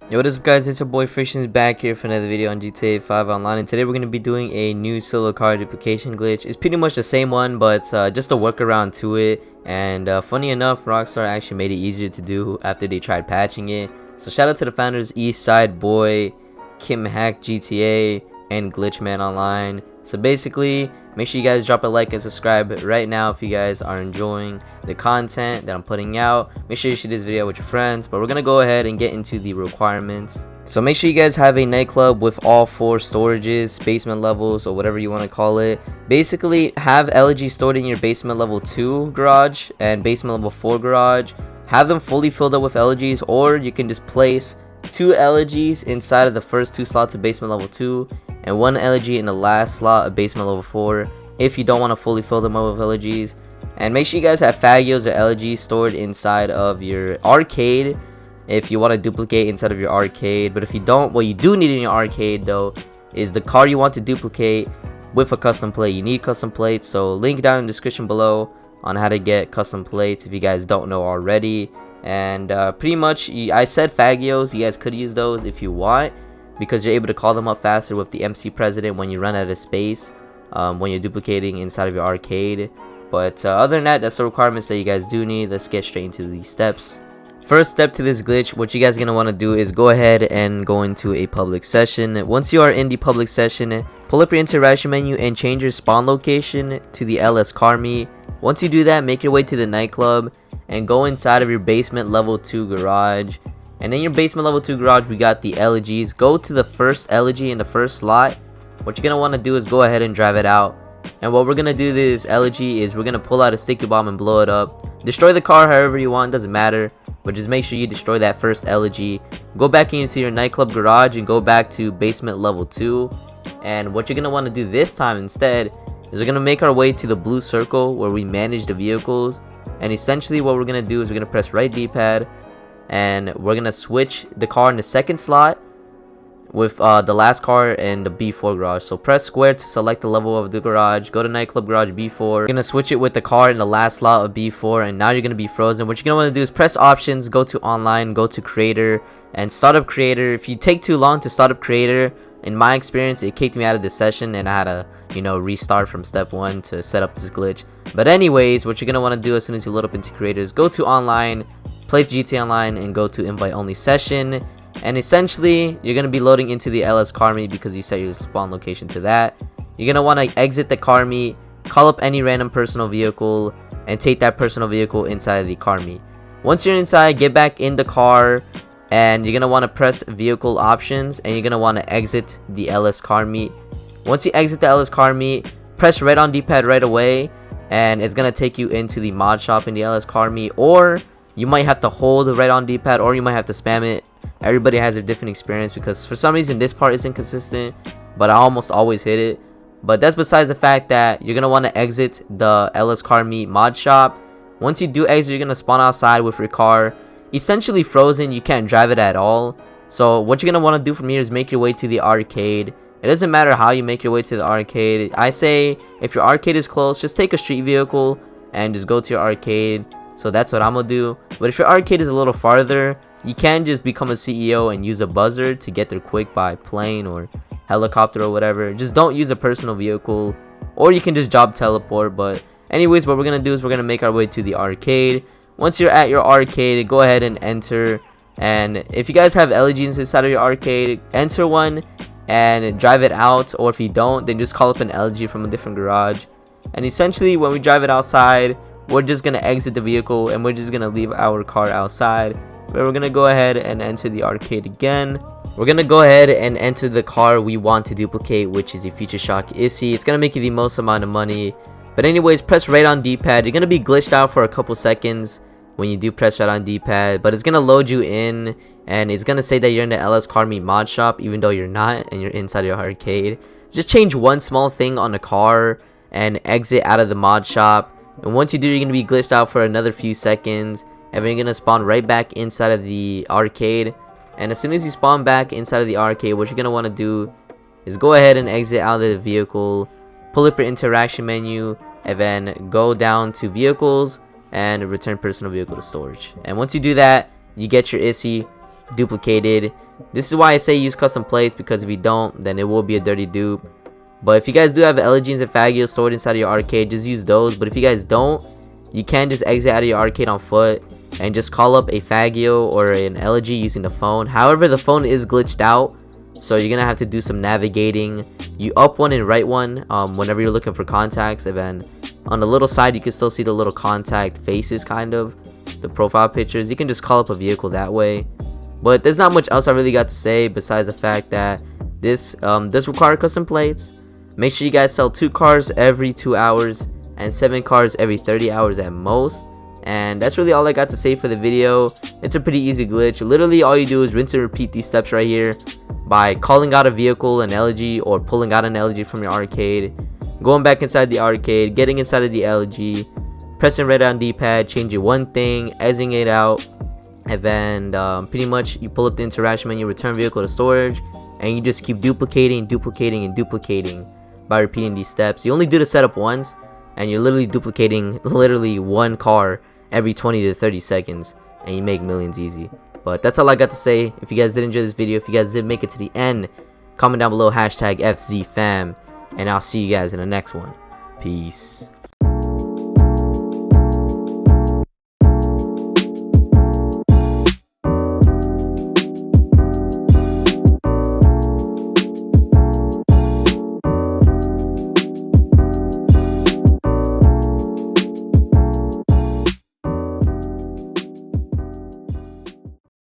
Yo, what is up guys, it's your boy Frictions back here for another video on GTA 5 Online, and today we're going to be doing a new solo car duplication glitch. It's pretty much the same one, but just a workaround to it, and funny enough, Rockstar actually made it easier to do after they tried patching it. So shout out to the founders, Eastside Boy, Kim Hack GTA, and Glitchman Online. So basically, make sure you guys drop a like and subscribe right now if you guys are enjoying the content that I'm putting out. Make sure you share this video with your friends, but we're gonna go ahead and get into the requirements. So make sure you guys have a nightclub with all 4 storages, basement levels, or whatever you want to call it. Basically, have Elegys stored in your basement level 2 garage and basement level 4 garage. Have them fully filled up with Elegys, or you can just place 2 Elegys inside of the first 2 slots of basement level 2 and 1 Elegy in the last slot of basement level 4 if you don't want to fully fill them up with Elegys. And make sure you guys have Faggios or Elegys stored inside of your arcade if you want to duplicate inside of your arcade. But if you don't, what you do need in your arcade though is the car you want to duplicate with a custom plate. You need custom plates, so link down in the description below on how to get custom plates if you guys don't know already. And pretty much, I said Faggios, you guys could use those if you want, because you're able to call them up faster with the MC President when you run out of space when you're duplicating inside of your arcade. But other than that, that's the requirements that you guys do need. Let's get straight into the steps. First step to this glitch, what you guys are going to want to do is go ahead and go into a public session. Once you are in the public session, pull up your interaction menu and change your spawn location to the LS car meet. Once you do that, make your way to the nightclub and go inside of your basement level 2 garage. And in your basement level 2 garage, we got the Elegys. Go to the first Elegy in the first slot. What you're going to want to do is go ahead and drive it out. And what we're going to do to this Elegy is we're going to pull out a sticky bomb and blow it up. Destroy the car however you want, doesn't matter. But just make sure you destroy that first Elegy. Go back into your nightclub garage and go back to basement level 2. And what you're going to want to do this time instead is we're going to make our way to the blue circle where we manage the vehicles. And essentially what we're going to do is we're going to press right D-pad. And we're going to switch the car in the second slot with the last car in the B4 garage. So press square to select the level of the garage. Go to nightclub garage B4. You're going to switch it with the car in the last slot of B4. And now you're going to be frozen. What you're going to want to do is press options, go to online, go to creator, and start up creator. If you take too long to start up creator, in my experience, it kicked me out of this session and I had to, restart from step 1 to set up this glitch. But anyways, what you're going to want to do as soon as you load up into creators, go to online, play GTA Online, and go to invite only session. And essentially, you're going to be loading into the LS car meet because you set your spawn location to that. You're going to want to exit the car meet, call up any random personal vehicle, and take that personal vehicle inside of the car meet. Once you're inside, get back in the car, and you're going to want to press vehicle options, and you're going to want to exit the LS car meet. Once you exit the LS car meet, press right on D-pad right away, and it's going to take you into the mod shop in the LS car meet, or you might have to hold right on D-pad, or you might have to spam it. Everybody has a different experience because for some reason this part isn't consistent, but I almost always hit it. But that's besides the fact that you're going to want to exit the LS car meet mod shop. Once you do exit, you're going to spawn outside with your car essentially frozen. You can't drive it at all. So what you're going to want to do from here is make your way to the arcade. It doesn't matter how you make your way to the arcade. I say if your arcade is close, just take a street vehicle and just go to your arcade. So that's what I'm going to do. But if your arcade is a little farther, you can just become a CEO and use a buzzer to get there quick by plane or helicopter or whatever. Just don't use a personal vehicle, or you can just job teleport. But anyways, what we're going to do is we're going to make our way to the arcade. Once you're at your arcade, go ahead and enter. And if you guys have Elegys inside of your arcade, enter one and drive it out. Or if you don't, then just call up an Elegy from a different garage. And essentially when we drive it outside, we're just going to exit the vehicle and we're just going to leave our car outside. We're going to go ahead and enter the arcade again. We're going to go ahead and enter the car we want to duplicate, which is a Future Shock Issy. It's going to make you the most amount of money. But anyways, press right on D-pad. You're going to be glitched out for a couple seconds when you do press right on D-pad. But it's going to load you in, and it's going to say that you're in the LS car meet mod shop, even though you're not, and you're inside your arcade. Just change one small thing on the car and exit out of the mod shop. And once you do, you're going to be glitched out for another few seconds. And then you're going to spawn right back inside of the arcade. And as soon as you spawn back inside of the arcade, what you're going to want to do is go ahead and exit out of the vehicle. Pull up your interaction menu. And then go down to vehicles and return personal vehicle to storage. And once you do that, you get your Issy. duplicated. This is why I say use custom plates, because if you don't, then it will be a dirty dupe. But if you guys do have Elegys and Faggios stored inside of your arcade, just use those. But if you guys don't, you can just exit out of your arcade on foot and just call up a Faggio or an Elegy using the phone. However, the phone is glitched out, so you're gonna have to do some navigating. You up one and right one whenever you're looking for contacts, and then on the little side you can still see the little contact faces, kind of the profile pictures. You can just call up a vehicle that way. But there's not much else I really got to say besides the fact that this does require custom plates. Make sure you guys sell 2 cars every 2 hours and 7 cars every 30 hours at most. And that's really all I got to say for the video. It's a pretty easy glitch. Literally all you do is rinse and repeat these steps right here by calling out a vehicle, an Elegy, or pulling out an Elegy from your arcade, going back inside the arcade, getting inside of the Elegy, pressing red on D-pad, changing one thing, exiting it out, and then pretty much you pull up the interaction menu, return vehicle to storage, and you just keep duplicating by repeating these steps. You only do the setup once, and you're literally duplicating one car every 20 to 30 seconds, and you make millions easy. But that's all I got to say. If you guys did enjoy this video, if you guys did make it to the end, comment down below #FZFam, and I'll see you guys in the next one. Peace.